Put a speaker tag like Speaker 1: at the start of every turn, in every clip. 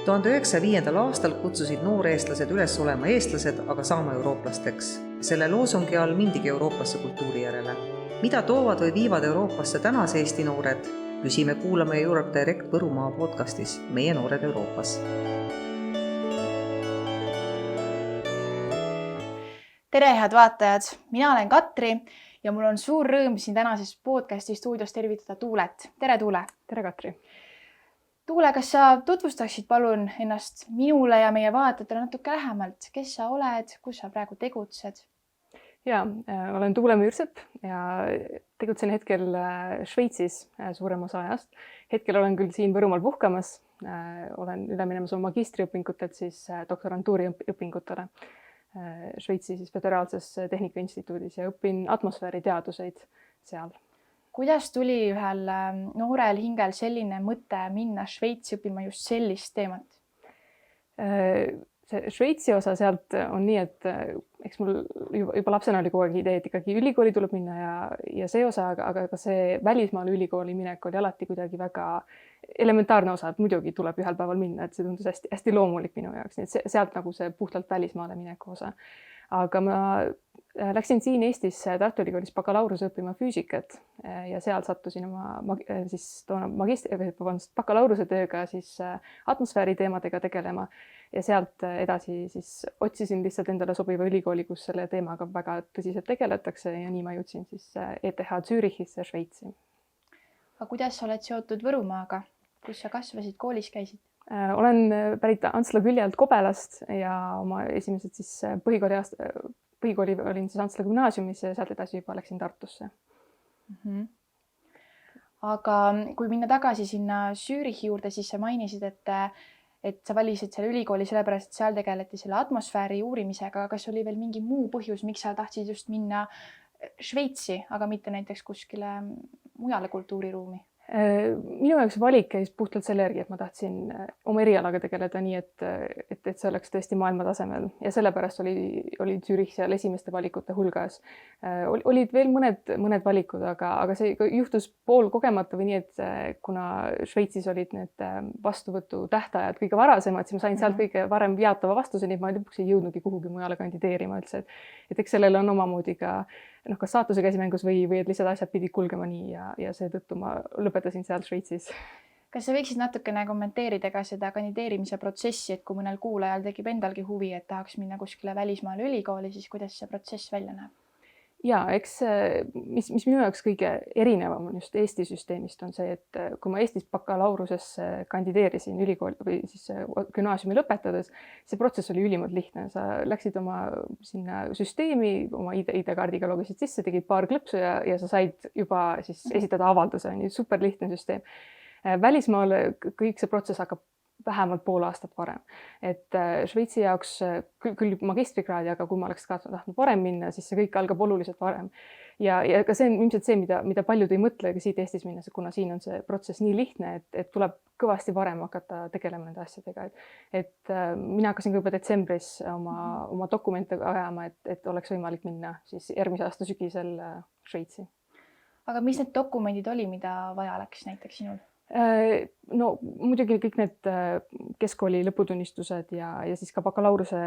Speaker 1: 1905. aastal kutsusid nooreestlased üles olema eestlased, aga saama eurooplasteks. Selle loosungi all mindigi Euroopasse kultuuri järele. Mida toovad või viivad Euroopasse tänas Eesti noored? Küsime, kuulame Europe Direct Võrumaa podcastis Meie noored Euroopas.
Speaker 2: Tere, head vaatajad! Mina olen Katri ja mul on suur rõõm siin tänases podcasti stuudios tervitada Tuulet. Tere, Tuule!
Speaker 3: Tere, Katri!
Speaker 2: Tuule, kas sa tutvustaksid palun ennast minule ja meie vaatajatele natuke lähemalt? Kes sa oled, kus sa praegu tegutsed?
Speaker 3: Ja, olen Tuule Müürsepp ja tegutsen hetkel Šveitsis suurem osa ajast. Hetkel olen küll siin Võrumaal puhkamas. Olen üle minemas oma magistriõpingutelt siis doktorantuuri õpingutele Šveitsi siis Föderaalses Tehnikainstituudis ja õpin atmosfääriteaduseid seal.
Speaker 2: Kuidas tuli ühel noorel hingel selline mõte minna Šveitsi õppima just sellist teemat?
Speaker 3: See Šveitsi osa sealt on nii, et eks mul juba lapsena oli kogu aeg idee, et ikkagi ülikooli tuleb minna ja see osa, aga ka see välismaale ülikooli minek oli alati kuidagi väga elementaarne osa, et muidugi tuleb ühel päeval minna, et see tundus hästi loomulik minu jaoks, nii et sealt nagu see puhtalt välismaale mineku osa. Aga ma läksin siin Eestis Tartu Ülikoolis bakalaureuse õppima füüsikat ja seal sattusin oma bakalaureuse tööga siis atmosfääri teemadega tegelema ja sealt edasi siis otsisin lihtsalt endale sobiva ülikooli, kus selle teemaga väga tõsiselt tegeletakse ja nii ma jõudsin siis ETH Zürichisse Šveitsi.
Speaker 2: Aga kuidas sa oled seotud Võrumaaga? Kus sa kasvasid, koolis käisid?
Speaker 3: Olen pärit Antsla külje alt Kobelast ja oma esimesed siis põhikooli olin siis Antsla gümnaasiumis ja sealt edasi juba läksin Tartusse.
Speaker 2: Aga kui minna tagasi sinna Zürichi juurde, siis sa mainisid, et sa valisid selle ülikooli sellepärast, et seal tegeleti selle atmosfääri uurimisega. Kas oli veel mingi muu põhjus, miks sa tahtsid just minna Šveitsi, aga mitte näiteks kuskile mujale kultuuriruumi?
Speaker 3: Minu jaoks valik käis puhtalt selle järgi, et ma tahtsin oma erialaga tegeleda nii, et see oleks tõesti maailma tasemel ja sellepärast oli Zürich seal esimeste valikute hulgas. Olid veel mõned valikud, aga see juhtus pool kogemata või nii, et kuna Šveitsis olid need vastuvõtu tähtajad kõige varasemad, siis ma sain sealt kõige varem jaatava vastuse, nii et ma lõpuks ei jõudnudki kuhugi mujale kandideerima üldse. Et eks sellele on omamoodi ka kas saatuse käsimängus või et lihtsalt asjad pidid kulgema nii ja seetõttu ma lõpetasin seal Šveitsis.
Speaker 2: Kas sa võiksid natukene kommenteerida ka seda kandideerimise protsessi, et kui mõnel kuulajal tekib endalgi huvi, et tahaks minna kuskile välismaale ülikooli, siis kuidas see protsess välja näeb?
Speaker 3: Ja, eks mis minu jaoks kõige erinevam on just Eesti süsteemist on see, et kui ma Eestis bakalaurusesse kandideerisin ülikooli või siis gümnaasiumi lõpetades, see protsess oli ülimalt lihtne. Sa läksid oma sinna süsteemi, oma ID-kaardiga logisid sisse, tegid paar klõpsu ja sa said juba siis esitada avalduse. Nii super lihtne süsteem. Välismaale kõik see protsess hakkab vähemalt pool aastat varem. Et Šveitsi jaoks küll magistrikraadi, aga kui ma oleks tahtnud varem minna, siis see kõik algab oluliselt varem. Ja ka see on ilmselt see, mida paljud ei mõtle siit Eestis minna, kuna siin on see protsess nii lihtne, et tuleb kõvasti varem hakata tegelema nende asjadega. Et mina hakkasin juba detsembris oma dokumente ajama, et oleks võimalik minna siis järgmise aasta sügisel Šveitsi.
Speaker 2: Aga mis need dokumendid oli, mida vaja läks näiteks sinul?
Speaker 3: No muidugi kõik need keskkooli lõputunnistused ja siis ka bakalaureuse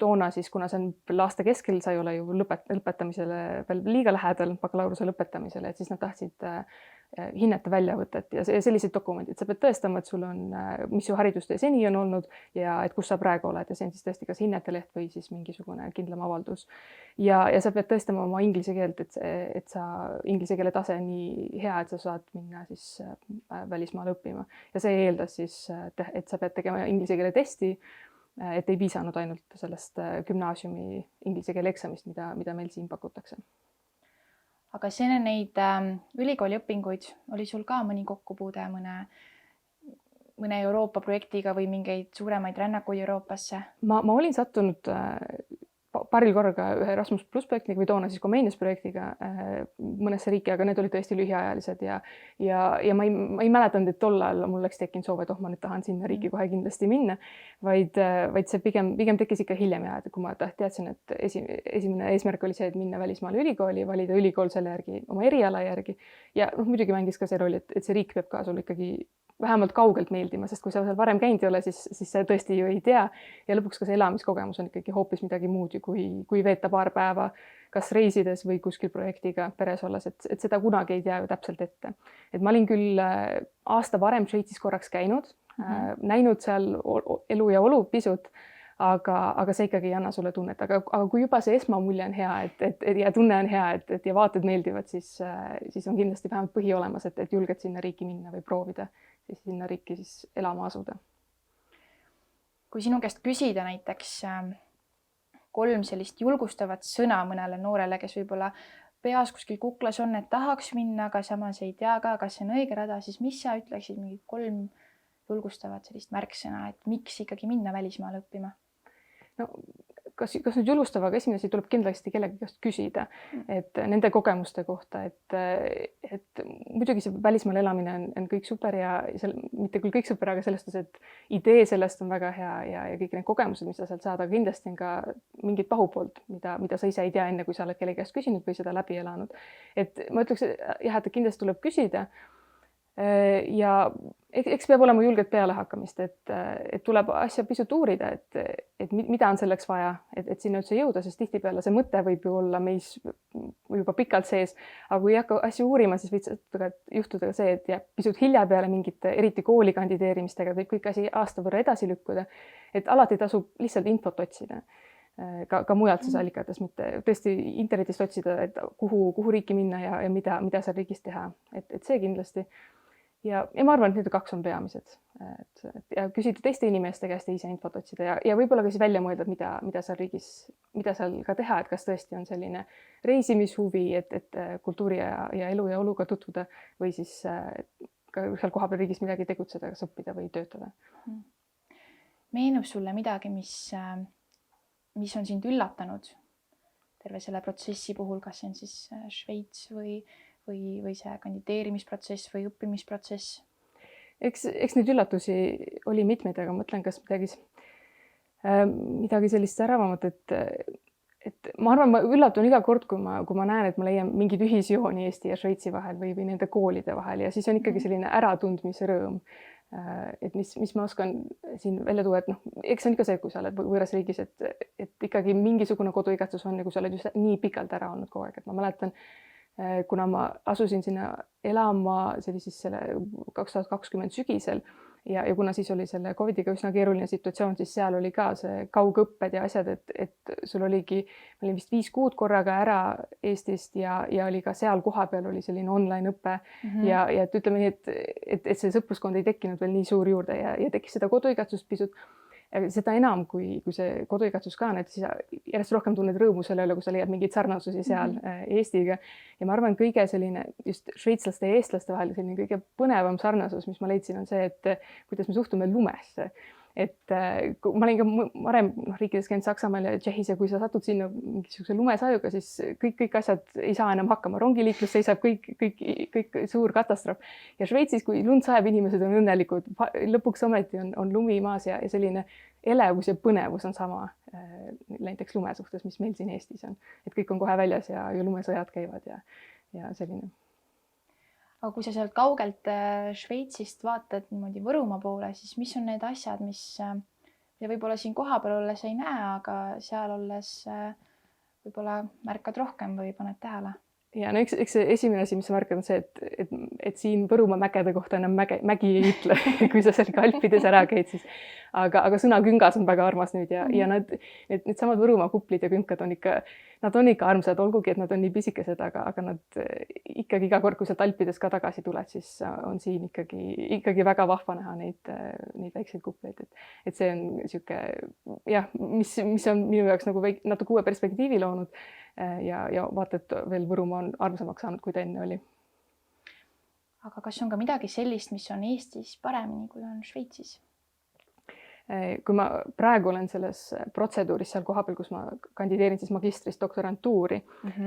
Speaker 3: toona siis, kuna see on aasta keskel, sa ei ole ju lõpetamisele veel liiga lähedal bakalaureuse lõpetamisele, et siis nad tahtsid hinnete väljavõtet ja sellised dokumendid. Sa pead tõestama, et sul on, mis su haridustee seni on olnud ja et kus sa praegu oled ja see on siis tõesti kas hinneteleht või siis mingisugune kindlam avaldus. Ja sa pead tõestama oma inglise keelt, et sa inglise keele tase on nii hea, et sa saad minna siis välismaale õppima. Ja see eeldas siis, et sa pead tegema inglise keele testi, et ei piisanud ainult sellest gümnaasiumi inglise keele eksamist, mida meil siin pakutakse.
Speaker 2: Aga enne neid ülikooli õpinguid oli sul ka mõni kokkupuude mõne Euroopa projektiga või mingeid suuremaid rännakuid Euroopasse?
Speaker 3: Ma olin sattunud paaril korraga ühe Erasmus pluss projektiga või toona siis Comenius projektiga mõnesse riiki, aga need olid tõesti lühiajalised ja ma ei mäletanud, et tol ajal mul oleks tekkinud soov, et ma nüüd tahan sinna riiki kohe kindlasti minna, vaid see pigem tekkis ikka hiljem ja kui ma teadsin, et esimene eesmärk oli see, et minna välismaale ülikooli, valida ülikool selle järgi, oma eriala järgi ja muidugi mängis ka see roll, et see riik peab ka sul ikkagi vähemalt kaugelt meeldima, sest kui sa seal varem käinud ei ole, siis sa tõesti ju ei tea ja lõpuks ka see elamiskogemus on ikkagi hoopis midagi muud ju, kui veeta paar päeva kas reisides või kuskil projektiga peres olles, et seda kunagi ei tea ju täpselt ette. Et ma olin küll aasta varem Šveitsis korraks käinud, näinud seal elu ja olu pisut, aga see ikkagi ei anna sulle tunnet, aga kui juba see esmamulje on hea, ja tunne on hea, et ja vaated meeldivad, siis on kindlasti vähemalt põhi olemas, et julged sinna riiki minna või proovida siis sinna riiki siis elama asuda.
Speaker 2: Kui sinu käest küsida näiteks 3 sellist julgustavat sõna mõnele noorele, kes võib-olla peas kuskil kuklas on, et tahaks minna, aga samas ei tea ka, kas see on õige rada, siis mis sa ütleksid mingi 3 julgustavat sellist märksõna, et miks ikkagi minna välismaale õppima? No, kas nüüd julgustava, aga esimene asi tuleb kindlasti kellegi käest küsida, et nende kogemuste kohta, et muidugi see välismaal elamine on kõik super ja mitte küll kõik super, aga sellest, et idee sellest on väga hea ja kõik need kogemused, mis sa sealt saad, aga kindlasti on ka mingid pahupoolt, mida sa ise ei tea enne, kui sa oled kellegi käest küsinud või seda läbi elanud. Et ma ütleks, jah, et kindlasti tuleb küsida ja eks peab olema julgelt pealehakkamist, et tuleb asja pisut uurida, et mida on selleks vaja, et sinna üldse jõuda, sest tihtipeale see mõte võib ju olla meis juba pikalt sees, aga kui ei hakka asju uurima, siis võib juhtuda ka see, et jääb pisut hilja peale mingite, eriti kooli kandideerimistega, võib kõik asi aasta võrra edasi lükkuda, et alati tasub lihtsalt infot otsida. Ka mujalt siis allikates, mitte tõesti internetist otsida, et kuhu riiki minna ja mida seal riigis teha, et see kindlasti. Ja ma arvan, et need 2 on peamised. Ja küsida teiste inimeste käest ise infot otsida ja võib-olla ka siis välja mõelda, mida seal riigis, mida seal ka teha, et kas tõesti on selline reisimishuvi, et kultuuri ja elu ja oluga tutvuda või siis ka seal kohapeal riigis midagi tegutseda, kas õppida või töötada. Meenub sulle midagi, mis on sind üllatanud terve selle protsessi puhul, kas see on siis Šveits või see kandideerimisprotsess või õppimisprotsess? Eks neid üllatusi oli mitmeid, aga mõtlen, kas midagi sellist säravamat, et ma arvan, ma üllatun iga kord, kui ma näen, et ma leian mingid ühisjooni Eesti ja Šveitsi vahel või nende koolide vahel ja siis on ikkagi selline äratundmise rõõm. Et mis ma oskan siin välja tuua, et eks on ikka see, kui sa oled võõras riigis, et ikkagi mingisugune koduigatsus on ja kui sa oled just nii pikalt ära olnud kogu aeg, et ma mäletan, kuna ma asusin sinna elama, see oli siis selle 2020 sügisel ja kuna siis oli selle COVIDiga üsna keeruline situatsioon, siis seal oli ka see kaugõpped ja asjad, et sul oligi, ma olin vist 5 kuud korraga ära Eestist ja oli ka seal kohapeal oli selline online õpe ja et ütleme nii, et see sõpruskond ei tekkinud veel nii suur juurde ja tekkis seda koduigatsust pisut. Seda enam, kui see koduigatsus ka, et siis järjest rohkem tunned rõõmu selle üle, kui sa leiad mingeid sarnasusi seal Eestiga. Ja ma arvan, kõige selline just šveitslaste ja eestlaste vahel selline kõige põnevam sarnasus, mis ma leidsin, on see, et kuidas me suhtume lumesse. Et ma olin ka varem riikides käinud Saksamaal ja Tšehhis ja kui sa satud sinna mingisuguse lumesajuga, siis kõik asjad ei saa enam hakkama. Rongiliiklus seisab kõik suur katastroof. Ja Šveitsis, kui lund sajab, inimesed on õnnelikud. Lõpuks ometi on lumi maas ja selline elevus ja põnevus on sama näiteks lume suhtes, mis meil siin Eestis on. Et kõik on kohe väljas ja lumesõjad käivad ja selline. Aga kui sa sealt kaugelt Šveitsist vaatad niimoodi Võrumaa poole, siis mis on need asjad, mis võib-olla siin kohapeal olles ei näe, aga seal olles võib-olla märkad rohkem või paned tähele?
Speaker 3: Ja no eks see esimene asi, mis sa märkad, on see, et siin Võrumaa mägede kohta enam mägi ei ütle, kui sa seal Alpides ära käid, siis. Aga sõna küngas on väga armas nüüd ja need samad Võrumaa kuplid ja künkad on ikka armsad, olgugi, et nad on nii pisikesed, aga nad ikkagi iga kord, kui sa Alpides ka tagasi tuled, siis on siin ikkagi väga vahva näha neid väikseid kupleid. Et see on sihuke, jah, mis on minu jaoks nagu natuke uue perspektiivi loonud ja vaata, et veel Võrumaa on armsamaks saanud, kui ta enne oli.
Speaker 2: Aga kas on ka midagi sellist, mis on Eestis paremini, kui on Šveitsis?
Speaker 3: kui ma praegu olen selles protseduuris seal kohapeal, kus ma kandideerin siis magistrist doktorantuuri,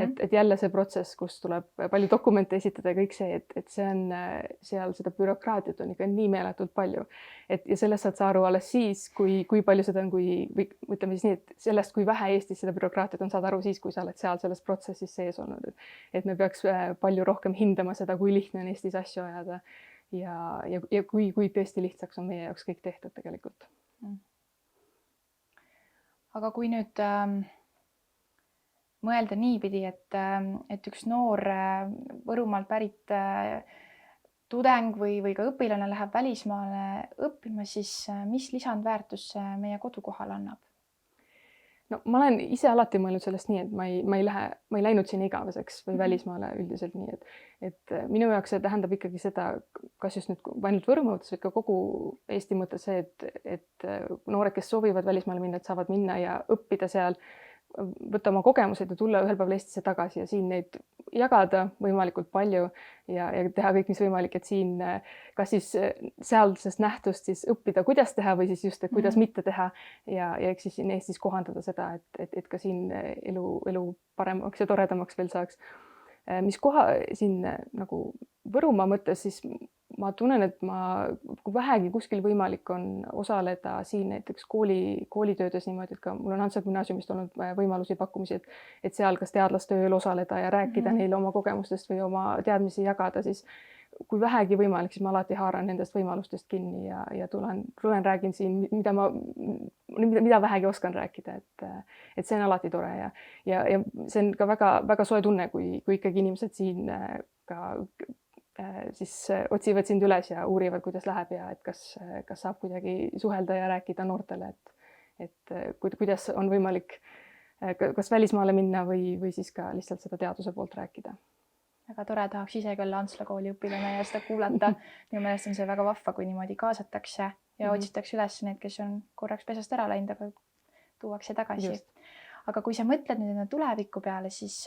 Speaker 3: et jälle see protsess, kus tuleb palju dokumente esitada ja kõik see, et see on seal seda bürokraatiat on ikka nii meeletult palju. Ja sellest saad sa aru alles siis, kui palju seda on, või ütleme siis nii, et sellest, kui vähe Eestis seda bürokraatiat on, saad aru siis, kui sa oled seal selles protsessis sees olnud. Et me peaks palju rohkem hindama seda, kui lihtne on Eestis asju ajada ja kui tõesti lihtsaks on meie jaoks kõik tehtud tegelikult.
Speaker 2: Aga kui nüüd mõelda niipidi, et üks noor Võrumaalt pärit tudeng või ka õpilane läheb välismaale õppima, siis mis lisandväärtus see meie kodukohal annab?
Speaker 3: No ma olen ise alati mõelnud sellest nii, et ma ei läinud siin igaveseks või välismaale üldiselt nii, et minu jaoks see tähendab ikkagi seda, kas just nüüd ainult Võrumaa mõttes või ka kogu Eesti mõttes see, et noored, kes soovivad välismaale minna, et saavad minna ja õppida seal, võtta oma kogemused ja tulla ühel päeval Eestisse tagasi ja siin neid jagada võimalikult palju ja teha kõik, mis võimalik, et siin kas siis sealsest nähtust siis õppida, kuidas teha või siis just, et kuidas mitte teha ja eks siis siin Eestis kohandada seda, et ka siin elu paremaks ja toredamaks veel saaks. Mis koha siin nagu Võrumaa mõttes, siis ma tunnen, et kui vähegi kuskil võimalik on osaleda siin näiteks koolitöödes niimoodi, et ka mul on Hansel gümnaasiumist olnud võimalusi pakkumisi, et seal kas teadlastööl osaleda ja rääkida neile oma kogemustest või oma teadmisi jagada, siis kui vähegi võimalik, siis ma alati haaran nendest võimalustest kinni ja tulen räägin siin, mida vähegi oskan rääkida, et see on alati tore ja see on ka väga, väga soe tunne, kui ikkagi inimesed siin ka siis otsivad sind üles ja uurivad, kuidas läheb ja et kas saab kuidagi suhelda ja rääkida noortele, et kuidas on võimalik kas välismaale minna või siis ka lihtsalt seda teaduse poolt rääkida.
Speaker 2: Väga tore, tahaks isegi olla Antsla kooli õpilane ja seda kuulata. Minu meelest on see väga vahva, kui niimoodi kaasatakse ja otsitakse üles need, kes on korraks pesast ära läinud, aga tuuakse tagasi. Just. Aga kui sa mõtled nüüd enda tuleviku peale, siis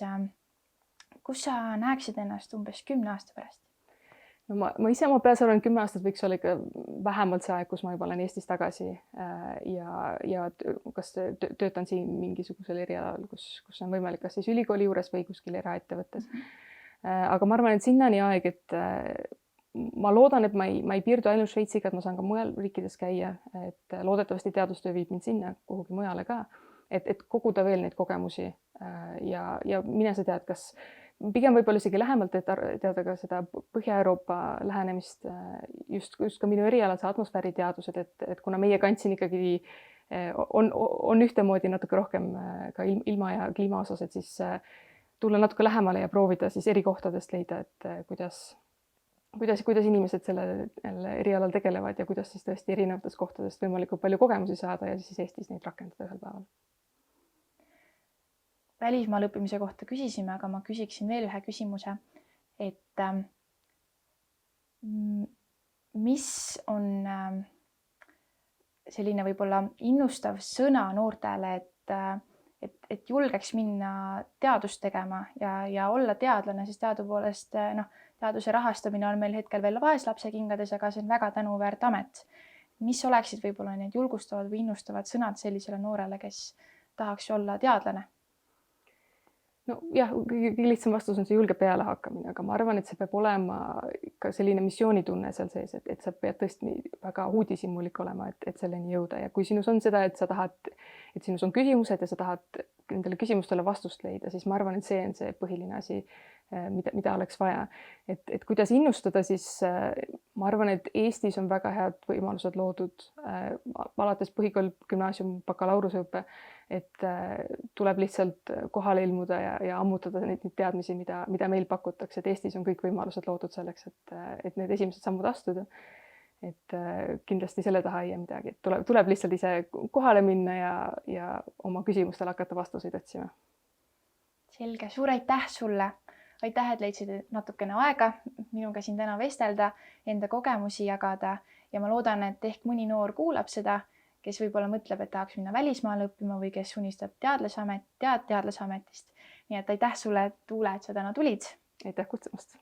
Speaker 2: kus sa näeksid ennast umbes 10 aasta pärast?
Speaker 3: No ma ise oma peas arvan, 10 aastat võiks olla ikka vähemalt see aeg, kus ma juba olen Eestis tagasi ja kas töötan siin mingisugusel erialal, kus on võimalik kas siis ülikooli juures või kuskil eraettevõttes. Aga ma arvan, et sinnani aeg, et ma loodan, et ma ei piirdu ainult Šveitsiga, et ma saan ka mujal riikides käia, et loodetavasti teadustöö viib mind sinna kuhugi mujale ka, et koguda veel neid kogemusi ja mine sa tead, kas pigem võib-olla isegi lähemalt, et teada ka seda Põhja-Euroopa lähenemist, just ka minu erialal see atmosfääriteadused, et kuna meie kant siin ikkagi on ühtemoodi natuke rohkem ka ilma ja kliima osas, et siis tulla natuke lähemale ja proovida siis eri kohtadest leida, et kuidas inimesed selle erialal tegelevad ja kuidas siis tõesti erinevatest kohtadest võimalikult palju kogemusi saada ja siis Eestis neid rakendada ühel päeval.
Speaker 2: Välismaal õppimise kohta küsisime, aga ma küsiksin veel ühe küsimuse, et mis on selline võib-olla innustav sõna noortele, et julgeks minna teadust tegema ja olla teadlane, sest teadupoolest teaduse rahastamine on meil hetkel veel vaeslapse kingades, aga see on väga tänuväärt amet. Mis oleksid võib-olla need julgustavad või innustavad sõnad sellisele noorele, kes tahaks olla teadlane?
Speaker 3: No jah, kõige lihtsam vastus on see julge pealehakkamine, aga ma arvan, et see peab olema ka selline missioonitunne seal sees, et sa pead tõesti väga uudishimulik olema, et selleni jõuda ja kui sinus on seda, et sa tahad, et sinus on küsimused ja sa tahad nendele küsimustele vastust leida, siis ma arvan, et see on see põhiline asi, mida oleks vaja. Et kuidas innustada, siis ma arvan, et Eestis on väga head võimalused loodud alates põhikool, gümnaasium, bakalaureuseõpe, et tuleb lihtsalt kohale ilmuda ja ammutada neid teadmisi, mida meil pakutakse, et Eestis on kõik võimalused loodud selleks, et need esimesed sammud astuda. Et kindlasti selle taha ei jää midagi, et tuleb lihtsalt ise kohale minna ja oma küsimustele hakata vastuseid otsima.
Speaker 2: Selge, suur aitäh sulle. Aitäh, et leidsid natukene aega minuga siin täna vestelda, enda kogemusi jagada ja ma loodan, et ehk mõni noor kuulab seda, kes võib-olla mõtleb, et tahaks minna välismaale õppima või kes unistab teadlasametist. Nii et aitäh sulle, Tuule, et sa täna tulid.
Speaker 3: Aitäh kutsumast.